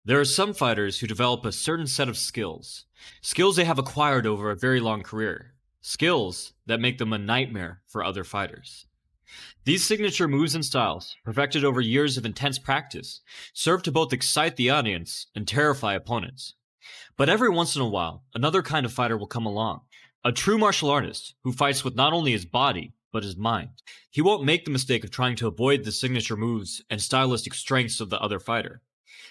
There are some fighters who develop a certain set of skills they have acquired over a very long career, skills that make them a nightmare for other fighters. These signature moves and styles, perfected over years of intense practice, serve to both excite the audience and terrify opponents. But every once in a while, another kind of fighter will come along, a true martial artist who fights with not only his body, but his mind. He won't make the mistake of trying to avoid the signature moves and stylistic strengths of the other fighter.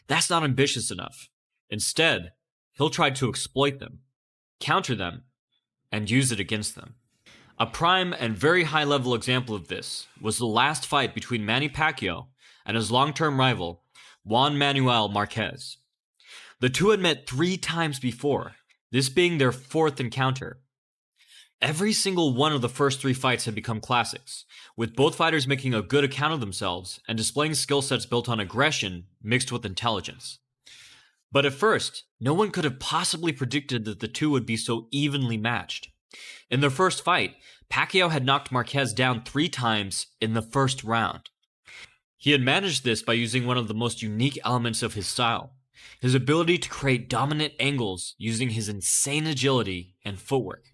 That's not ambitious enough. Instead, he'll try to exploit them, counter them, and use it against them. A prime and very high-level example of this was the last fight between Manny Pacquiao and his long-term rival, Juan Manuel Marquez. The two had met 3 times before, this being their 4th encounter. Every single one of the first 3 fights had become classics, with both fighters making a good account of themselves and displaying skill sets built on aggression mixed with intelligence. But at first, no one could have possibly predicted that the two would be so evenly matched. In their first fight, Pacquiao had knocked Marquez down 3 times in the first round. He had managed this by using one of the most unique elements of his style, his ability to create dominant angles using his insane agility and footwork.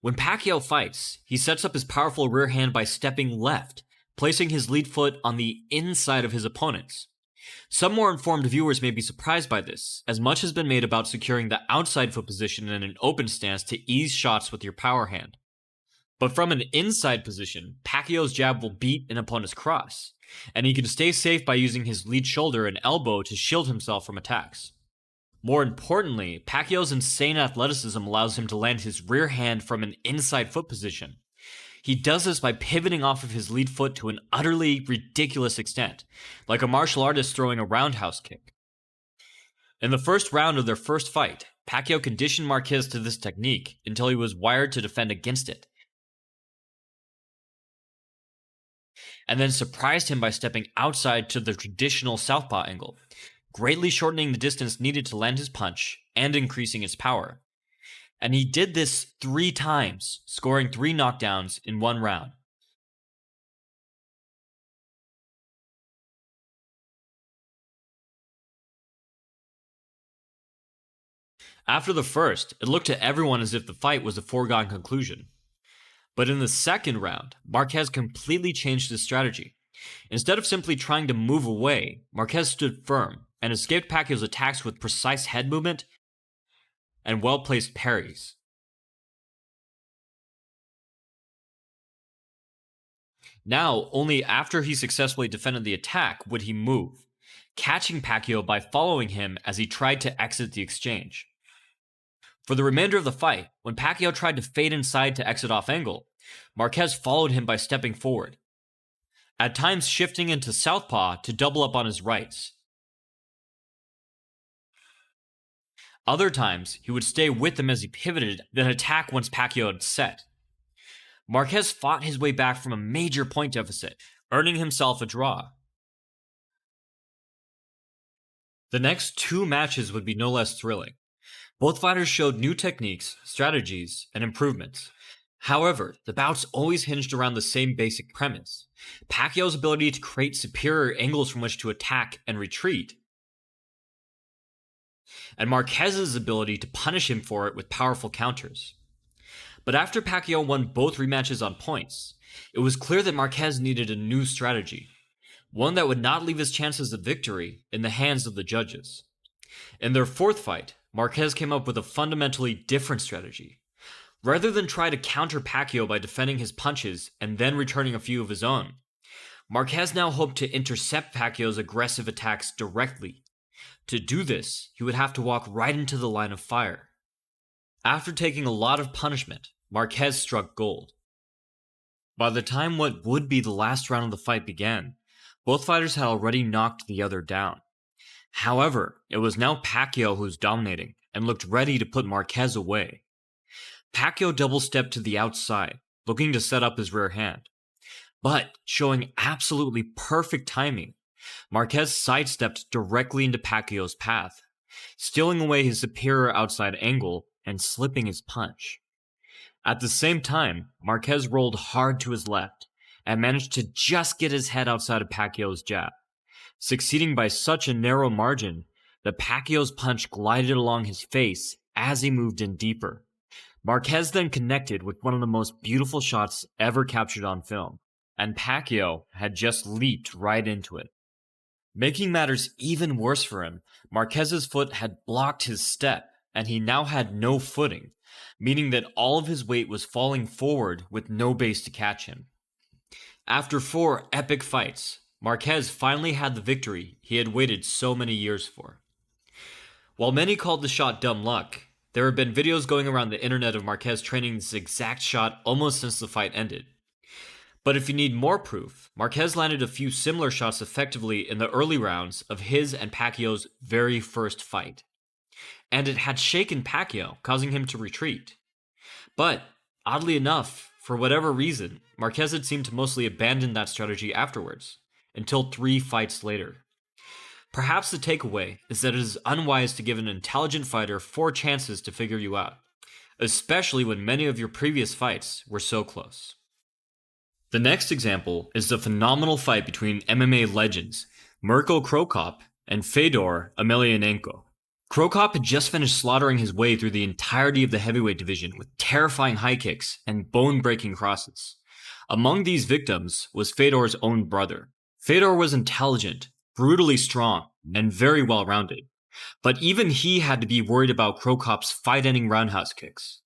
When Pacquiao fights, he sets up his powerful rear hand by stepping left, placing his lead foot on the inside of his opponent's. Some more informed viewers may be surprised by this, as much has been made about securing the outside foot position in an open stance to ease shots with your power hand. But from an inside position, Pacquiao's jab will beat an opponent's cross, and he can stay safe by using his lead shoulder and elbow to shield himself from attacks. More importantly, Pacquiao's insane athleticism allows him to land his rear hand from an inside foot position. He does this by pivoting off of his lead foot to an utterly ridiculous extent, like a martial artist throwing a roundhouse kick. In the first round of their first fight, Pacquiao conditioned Marquez to this technique until he was wired to defend against it, and then surprised him by stepping outside to the traditional southpaw angle, greatly shortening the distance needed to land his punch and increasing its power. And he did this 3 times, scoring 3 knockdowns in 1 round. After the first, it looked to everyone as if the fight was a foregone conclusion. But in the second round, Marquez completely changed his strategy. Instead of simply trying to move away, Marquez stood firm and escaped Pacquiao's attacks with precise head movement and well-placed parries. Now, only after he successfully defended the attack would he move, catching Pacquiao by following him as he tried to exit the exchange. For the remainder of the fight, when Pacquiao tried to fade inside to exit off angle, Marquez followed him by stepping forward, at times shifting into southpaw to double up on his rights. Other times, he would stay with him as he pivoted, then attack once Pacquiao had set. Marquez fought his way back from a major point deficit, earning himself a draw. The next 2 matches would be no less thrilling. Both fighters showed new techniques, strategies, and improvements. However, the bouts always hinged around the same basic premise: Pacquiao's ability to create superior angles from which to attack and retreat, and Marquez's ability to punish him for it with powerful counters. But after Pacquiao won both rematches on points, it was clear that Marquez needed a new strategy, one that would not leave his chances of victory in the hands of the judges. In their 4th fight, Marquez came up with a fundamentally different strategy. Rather than try to counter Pacquiao by defending his punches and then returning a few of his own, Marquez now hoped to intercept Pacquiao's aggressive attacks directly. To do this, he would have to walk right into the line of fire. After taking a lot of punishment, Marquez struck gold. By the time what would be the last round of the fight began, both fighters had already knocked the other down. However, it was now Pacquiao who was dominating and looked ready to put Marquez away. Pacquiao double-stepped to the outside, looking to set up his rear hand. But, showing absolutely perfect timing, Marquez sidestepped directly into Pacquiao's path, stealing away his superior outside angle and slipping his punch. At the same time, Marquez rolled hard to his left and managed to just get his head outside of Pacquiao's jab, succeeding by such a narrow margin The Pacquiao's punch glided along his face as he moved in deeper. Marquez then connected with one of the most beautiful shots ever captured on film, and Pacquiao had just leaped right into it. Making matters even worse for him, Marquez's foot had blocked his step, and he now had no footing, meaning that all of his weight was falling forward with no base to catch him. After 4 epic fights, Marquez finally had the victory he had waited so many years for. While many called the shot dumb luck, there have been videos going around the internet of Marquez training this exact shot almost since the fight ended. But if you need more proof, Marquez landed a few similar shots effectively in the early rounds of his and Pacquiao's very first fight. And it had shaken Pacquiao, causing him to retreat. But, oddly enough, for whatever reason, Marquez had seemed to mostly abandon that strategy afterwards, until 3 fights later. Perhaps the takeaway is that it is unwise to give an intelligent fighter 4 chances to figure you out, especially when many of your previous fights were so close. The next example is the phenomenal fight between MMA legends Mirko Cro Cop and Fedor Emelianenko. Cro Cop had just finished slaughtering his way through the entirety of the heavyweight division with terrifying high kicks and bone-breaking crosses. Among these victims was Fedor's own brother. Fedor was intelligent, brutally strong, and very well-rounded, but even he had to be worried about Cro Cop's fight-ending roundhouse kicks.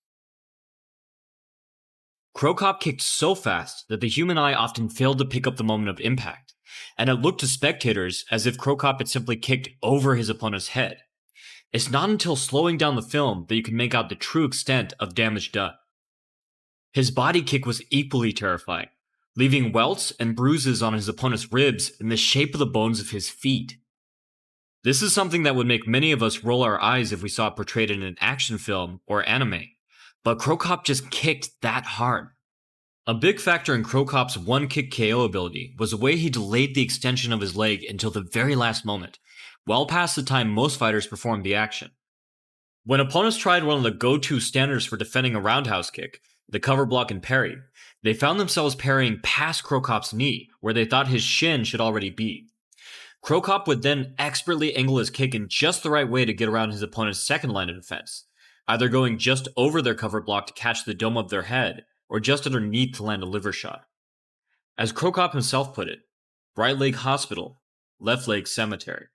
Cro Cop kicked so fast that the human eye often failed to pick up the moment of impact, and it looked to spectators as if Cro Cop had simply kicked over his opponent's head. It's not until slowing down the film that you can make out the true extent of damage done. His body kick was equally terrifying, leaving welts and bruises on his opponent's ribs in the shape of the bones of his feet. This is something that would make many of us roll our eyes if we saw it portrayed in an action film or anime, but Cro Cop just kicked that hard. A big factor in Cro Cop's one-kick KO ability was the way he delayed the extension of his leg until the very last moment, well past the time most fighters performed the action. When opponents tried one of the go-to standards for defending a roundhouse kick, the cover block and parry, they found themselves parrying past Cro Cop's knee, where they thought his shin should already be. Cro Cop would then expertly angle his kick in just the right way to get around his opponent's second line of defense, either going just over their cover block to catch the dome of their head, or just underneath to land a liver shot. As Cro Cop himself put it, right leg hospital, left leg cemetery.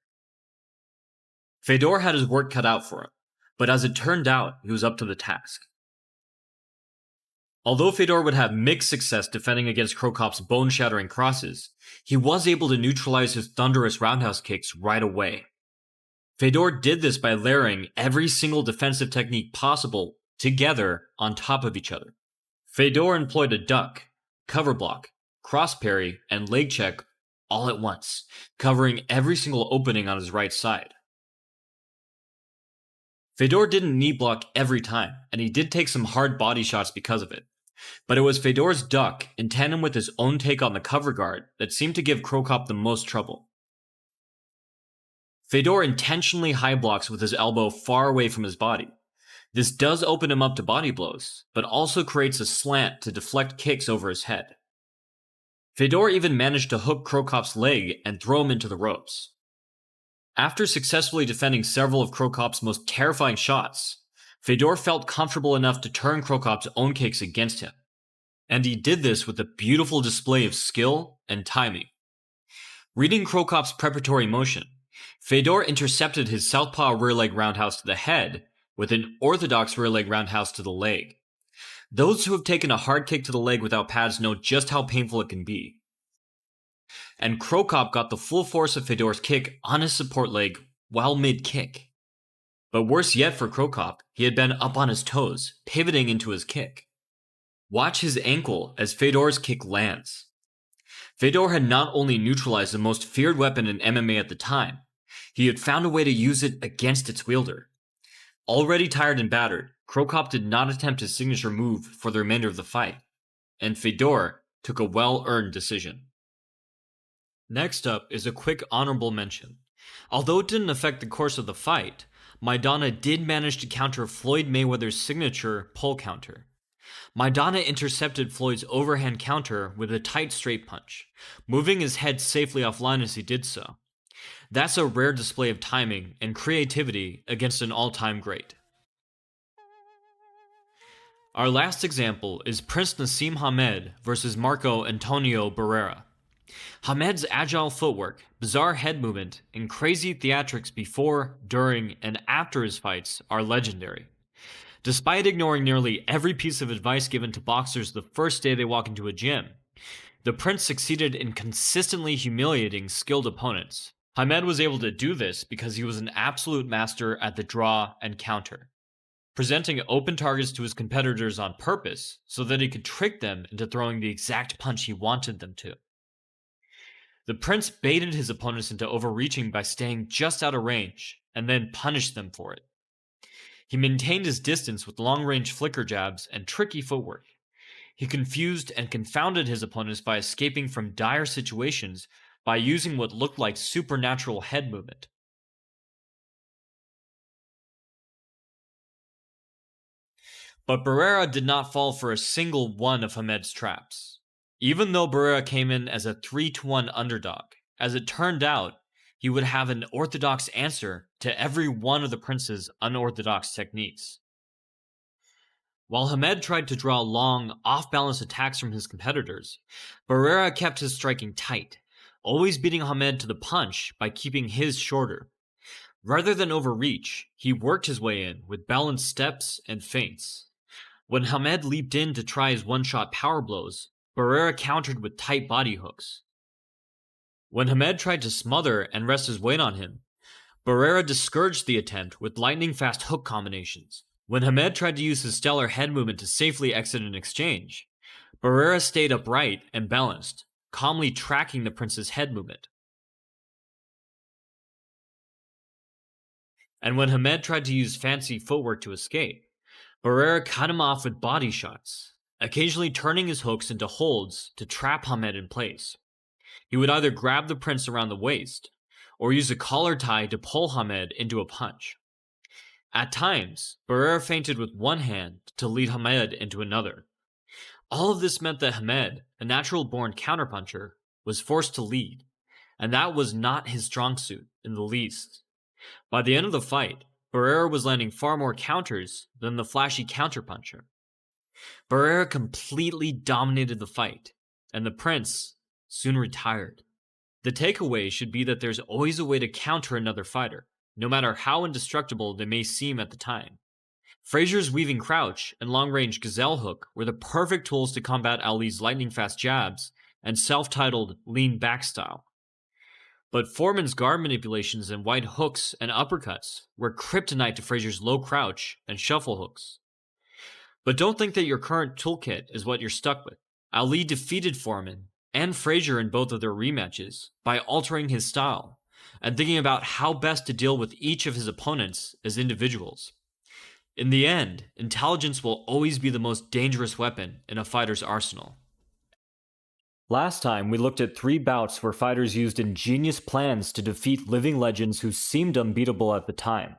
Fedor had his work cut out for him, but as it turned out, he was up to the task. Although Fedor would have mixed success defending against Cro Cop's bone-shattering crosses, he was able to neutralize his thunderous roundhouse kicks right away. Fedor did this by layering every single defensive technique possible together on top of each other. Fedor employed a duck, cover block, cross parry, and leg check all at once, covering every single opening on his right side. Fedor didn't knee block every time, and he did take some hard body shots because of it. But it was Fedor's duck, in tandem with his own take on the cover guard, that seemed to give Cro Cop the most trouble. Fedor intentionally high blocks with his elbow far away from his body. This does open him up to body blows, but also creates a slant to deflect kicks over his head. Fedor even managed to hook Cro Cop's leg and throw him into the ropes. After successfully defending several of Cro Cop's most terrifying shots, Fedor felt comfortable enough to turn Cro Cop's own kicks against him. And he did this with a beautiful display of skill and timing. Reading Cro Cop's preparatory motion, Fedor intercepted his southpaw rear leg roundhouse to the head with an orthodox rear leg roundhouse to the leg. Those who have taken a hard kick to the leg without pads know just how painful it can be. And Cro Cop got the full force of Fedor's kick on his support leg while mid-kick. But worse yet for Cro Cop, he had been up on his toes, pivoting into his kick. Watch his ankle as Fedor's kick lands. Fedor had not only neutralized the most feared weapon in MMA at the time, he had found a way to use it against its wielder. Already tired and battered, Cro Cop did not attempt his signature move for the remainder of the fight, and Fedor took a well-earned decision. Next up is a quick honorable mention. Although it didn't affect the course of the fight, Maidana did manage to counter Floyd Mayweather's signature pull counter. Maidana intercepted Floyd's overhand counter with a tight straight punch, moving his head safely offline as he did so. That's a rare display of timing and creativity against an all-time great. Our last example is Prince Nassim Hamed versus Marco Antonio Barrera. Hamed's agile footwork, bizarre head movement, and crazy theatrics before, during, and after his fights are legendary. Despite ignoring nearly every piece of advice given to boxers the first day they walk into a gym, the Prince succeeded in consistently humiliating skilled opponents. Hamed was able to do this because he was an absolute master at the draw and counter, presenting open targets to his competitors on purpose so that he could trick them into throwing the exact punch he wanted them to. The Prince baited his opponents into overreaching by staying just out of range, and then punished them for it. He maintained his distance with long-range flicker jabs and tricky footwork. He confused and confounded his opponents by escaping from dire situations by using what looked like supernatural head movement. But Barrera did not fall for a single one of Hamed's traps. Even though Barrera came in as a 3-1 underdog, as it turned out, he would have an orthodox answer to every one of the Prince's unorthodox techniques. While Hamed tried to draw long, off-balance attacks from his competitors, Barrera kept his striking tight, always beating Hamed to the punch by keeping his shorter. Rather than overreach, he worked his way in with balanced steps and feints. When Hamed leaped in to try his one-shot power blows, Barrera countered with tight body hooks. When Hamed tried to smother and rest his weight on him, Barrera discouraged the attempt with lightning-fast hook combinations. When Hamed tried to use his stellar head movement to safely exit an exchange, Barrera stayed upright and balanced, calmly tracking the Prince's head movement. And when Hamed tried to use fancy footwork to escape, Barrera cut him off with body shots, occasionally turning his hooks into holds to trap Hamed in place. He would either grab the Prince around the waist, or use a collar tie to pull Hamed into a punch. At times, Barrera feinted with one hand to lead Hamed into another. All of this meant that Hamed, a natural-born counterpuncher, was forced to lead, and that was not his strong suit in the least. By the end of the fight, Barrera was landing far more counters than the flashy counterpuncher. Barrera completely dominated the fight, and the Prince soon retired. The takeaway should be that there's always a way to counter another fighter, no matter how indestructible they may seem at the time. Frazier's weaving crouch and long-range gazelle hook were the perfect tools to combat Ali's lightning-fast jabs and self-titled lean-back style. But Foreman's guard manipulations and wide hooks and uppercuts were kryptonite to Frazier's low crouch and shuffle hooks. But don't think that your current toolkit is what you're stuck with. Ali defeated Foreman and Frazier in both of their rematches by altering his style and thinking about how best to deal with each of his opponents as individuals. In the end, intelligence will always be the most dangerous weapon in a fighter's arsenal. Last time, we looked at 3 bouts where fighters used ingenious plans to defeat living legends who seemed unbeatable at the time.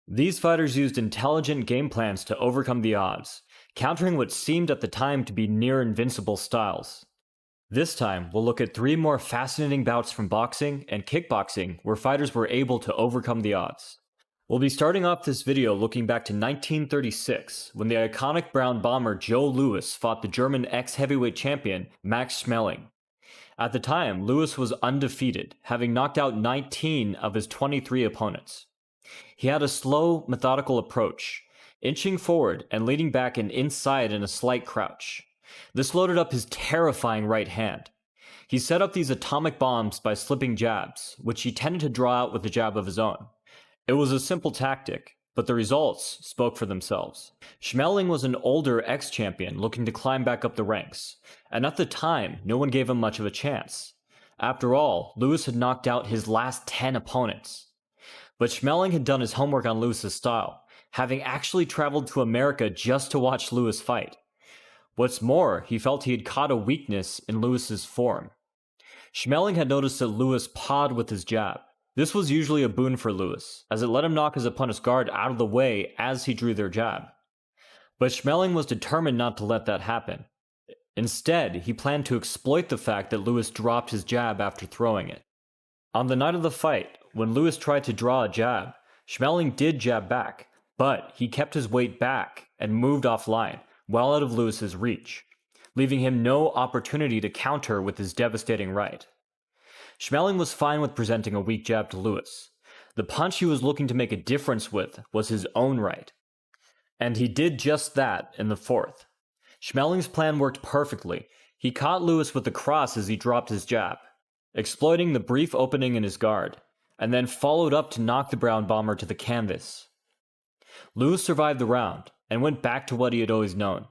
These fighters used intelligent game plans to overcome the odds, countering what seemed at the time to be near-invincible styles. This time, we'll look at 3 more fascinating bouts from boxing and kickboxing where fighters were able to overcome the odds. We'll be starting off this video looking back to 1936, when the iconic brown bomber Joe Louis fought the German ex-heavyweight champion Max Schmeling. At the time, Louis was undefeated, having knocked out 19 of his 23 opponents. He had a slow, methodical approach, inching forward and leaning back and inside in a slight crouch. This loaded up his terrifying right hand. He set up these atomic bombs by slipping jabs, which he tended to draw out with a jab of his own. It was a simple tactic, but the results spoke for themselves. Schmeling was an older ex-champion looking to climb back up the ranks, and at the time, no one gave him much of a chance. After all, Louis had knocked out his last 10 opponents. But Schmeling had done his homework on Louis's style, having actually traveled to America just to watch Louis fight. What's more, he felt he had caught a weakness in Louis's form. Schmeling had noticed that Louis pawed with his jab. This was usually a boon for Louis, as it let him knock his opponent's guard out of the way as he drew their jab. But Schmeling was determined not to let that happen. Instead, he planned to exploit the fact that Louis dropped his jab after throwing it. On the night of the fight, when Lewis tried to draw a jab, Schmeling did jab back, but he kept his weight back and moved offline, well out of Lewis's reach, leaving him no opportunity to counter with his devastating right. Schmeling was fine with presenting a weak jab to Lewis. The punch he was looking to make a difference with was his own right. And he did just that in the fourth. Schmeling's plan worked perfectly. He caught Lewis with the cross as he dropped his jab, exploiting the brief opening in his guard, and then followed up to knock the brown bomber to the canvas. Lewis survived the round and went back to what he had always known.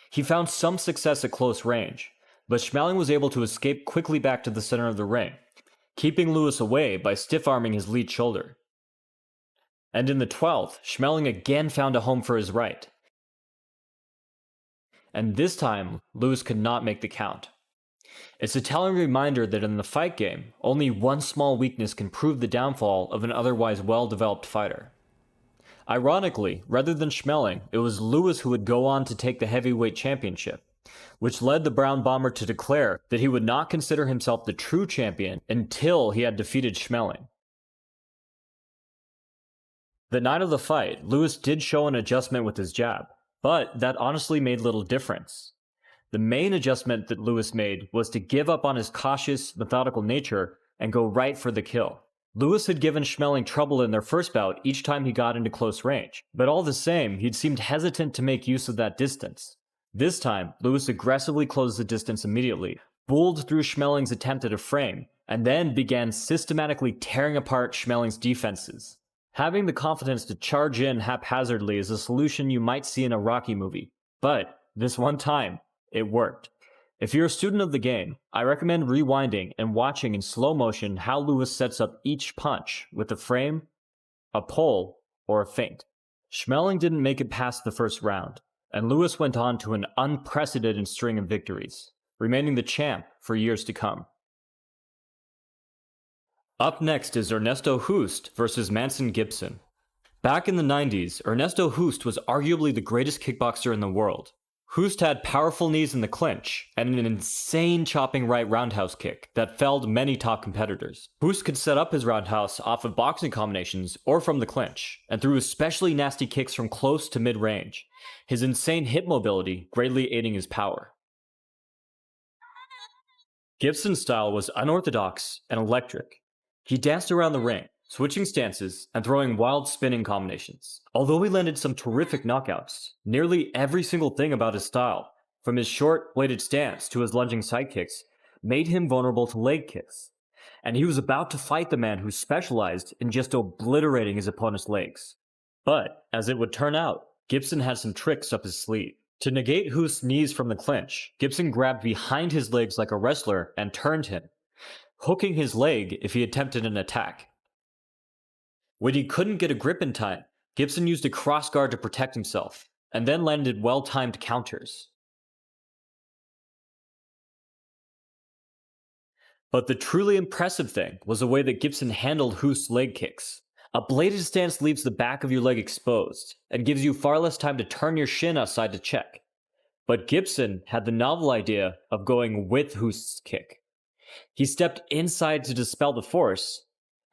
He found some success at close range, but Schmeling was able to escape quickly back to the center of the ring, keeping Lewis away by stiff-arming his lead shoulder. And in the 12th, Schmeling again found a home for his right. And this time, Lewis could not make the count. It's a telling reminder that in the fight game, only one small weakness can prove the downfall of an otherwise well-developed fighter. Ironically, rather than Schmeling, it was Lewis who would go on to take the heavyweight championship, which led the Brown Bomber to declare that he would not consider himself the true champion until he had defeated Schmeling. The night of the fight, Lewis did show an adjustment with his jab, but that honestly made little difference. The main adjustment that Lewis made was to give up on his cautious, methodical nature and go right for the kill. Lewis had given Schmeling trouble in their first bout each time he got into close range, but all the same, he'd seemed hesitant to make use of that distance. This time, Lewis aggressively closed the distance immediately, bowled through Schmeling's attempt at a frame, and then began systematically tearing apart Schmeling's defenses. Having the confidence to charge in haphazardly is a solution you might see in a Rocky movie, but this one time, it worked. If you're a student of the game, I recommend rewinding and watching in slow motion how Lewis sets up each punch with a frame, a pull, or a feint. Schmeling didn't make it past the first round, and Lewis went on to an unprecedented string of victories, remaining the champ for years to come. Up next is Ernesto Hoost versus Manson Gibson. Back in the 90s, Ernesto Hoost was arguably the greatest kickboxer in the world. Hoost had powerful knees in the clinch and an insane chopping right roundhouse kick that felled many top competitors. Hoost could set up his roundhouse off of boxing combinations or from the clinch, and threw especially nasty kicks from close to mid-range, his insane hip mobility greatly aiding his power. Gibson's style was unorthodox and electric. He danced around the ring, switching stances and throwing wild spinning combinations. Although he landed some terrific knockouts, nearly every single thing about his style, from his short-bladed stance to his lunging side kicks, made him vulnerable to leg kicks. And he was about to fight the man who specialized in just obliterating his opponent's legs. But, as it would turn out, Gibson had some tricks up his sleeve. To negate Hoost's knees from the clinch, Gibson grabbed behind his legs like a wrestler and turned him, hooking his leg if he attempted an attack. When he couldn't get a grip in time, Gibson used a crossguard to protect himself, and then landed well-timed counters. But the truly impressive thing was the way that Gibson handled Hoost's leg kicks. A bladed stance leaves the back of your leg exposed, and gives you far less time to turn your shin outside to check. But Gibson had the novel idea of going with Hoost's kick. He stepped inside to dispel the force,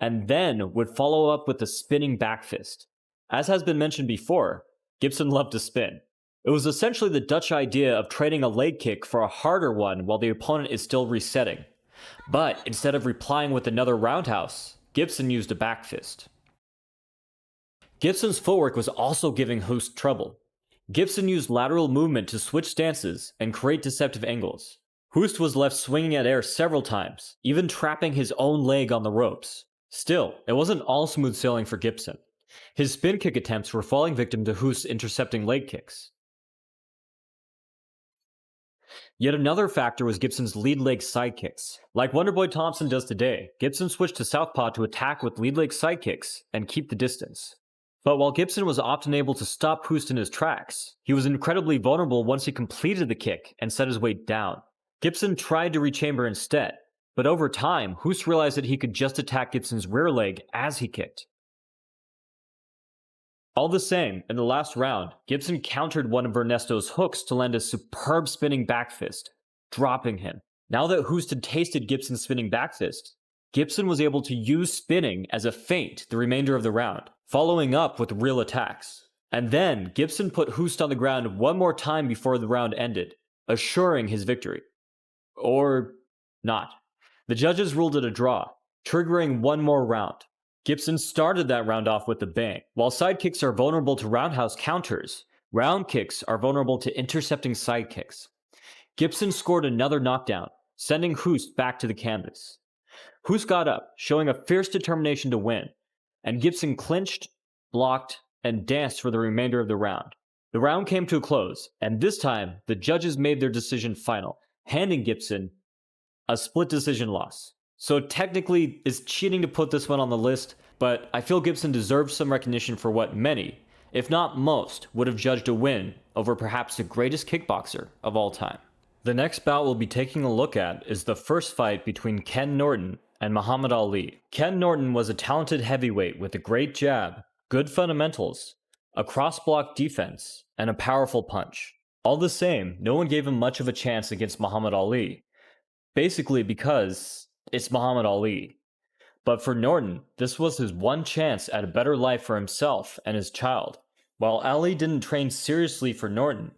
and then would follow up with a spinning back fist. As has been mentioned before, Gibson loved to spin. It was essentially the Dutch idea of trading a leg kick for a harder one while the opponent is still resetting. But instead of replying with another roundhouse, Gibson used a back fist. Gibson's footwork was also giving Hoost trouble. Gibson used lateral movement to switch stances and create deceptive angles. Hoost was left swinging at air several times, even trapping his own leg on the ropes. Still, it wasn't all smooth sailing for Gibson. His spin kick attempts were falling victim to Hoost's intercepting leg kicks. Yet another factor was Gibson's lead leg side kicks. Like Wonderboy Thompson does today, Gibson switched to southpaw to attack with lead leg side kicks and keep the distance. But while Gibson was often able to stop Hoost in his tracks, he was incredibly vulnerable once he completed the kick and set his weight down. Gibson tried to rechamber instead, but over time, Hoost realized that he could just attack Gibson's rear leg as he kicked. All the same, in the last round, Gibson countered one of Ernesto's hooks to land a superb spinning back fist, dropping him. Now that Hoost had tasted Gibson's spinning back fist, Gibson was able to use spinning as a feint the remainder of the round, following up with real attacks. And then Gibson put Hoost on the ground one more time before the round ended, assuring his victory. Or not. The judges ruled it a draw, triggering one more round. Gibson started that round off with a bang. While side kicks are vulnerable to roundhouse counters, round kicks are vulnerable to intercepting side kicks. Gibson scored another knockdown, sending Hoost back to the canvas. Hoost got up, showing a fierce determination to win, and Gibson clinched, blocked, and danced for the remainder of the round. The round came to a close, and this time, the judges made their decision final, handing Gibson a split decision loss. So technically, it's cheating to put this one on the list, but I feel Gibson deserves some recognition for what many, if not most, would have judged a win over perhaps the greatest kickboxer of all time. The next bout we'll be taking a look at is the first fight between Ken Norton and Muhammad Ali. Ken Norton was a talented heavyweight with a great jab, good fundamentals, a cross-block defense, and a powerful punch. All the same, no one gave him much of a chance against Muhammad Ali, basically because it's Muhammad Ali. But for Norton, this was his one chance at a better life for himself and his child. While Ali didn't train seriously for Norton,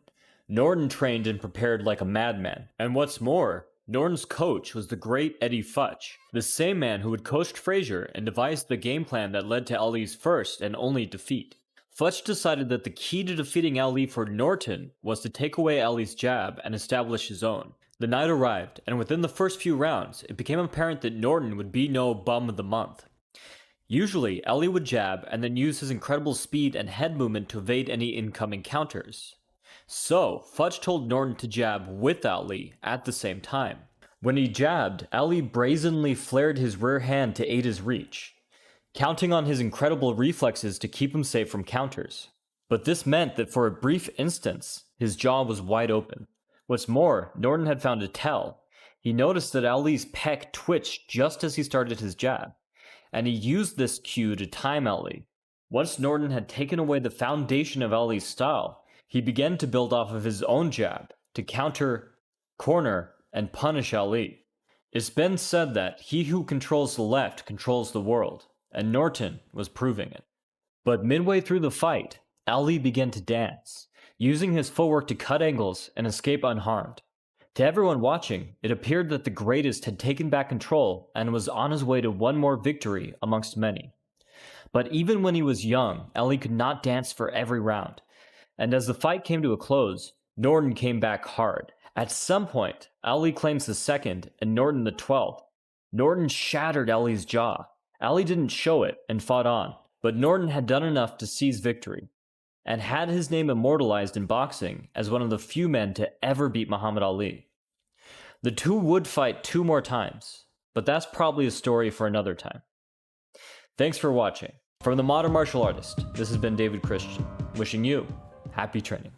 Norton trained and prepared like a madman. And what's more, Norton's coach was the great Eddie Futch, the same man who had coached Frazier and devised the game plan that led to Ali's first and only defeat. Futch decided that the key to defeating Ali for Norton was to take away Ali's jab and establish his own. The night arrived, and within the first few rounds, it became apparent that Norton would be no bum of the month. Usually, Ali would jab and then use his incredible speed and head movement to evade any incoming counters. So, Futch told Norton to jab with Ali at the same time. When he jabbed, Ali brazenly flared his rear hand to aid his reach, counting on his incredible reflexes to keep him safe from counters. But this meant that for a brief instance, his jaw was wide open. What's more, Norton had found a tell. He noticed that Ali's pec twitched just as he started his jab, and he used this cue to time Ali. Once Norton had taken away the foundation of Ali's style, he began to build off of his own jab to counter, corner, and punish Ali. It's been said that he who controls the left controls the world, and Norton was proving it. But midway through the fight, Ali began to dance, using his footwork to cut angles and escape unharmed. To everyone watching, it appeared that the greatest had taken back control and was on his way to one more victory amongst many. But even when he was young, Ali could not dance for every round. And as the fight came to a close, Norton came back hard. At some point, Ali claims the second and Norton the 12th. Norton shattered Ali's jaw. Ali didn't show it and fought on, but Norton had done enough to seize victory, and had his name immortalized in boxing as one of the few men to ever beat Muhammad Ali. The two would fight 2 more times, but that's probably a story for another time. Thanks for watching. From the Modern Martial Artist, this has been David Christian, wishing you happy training.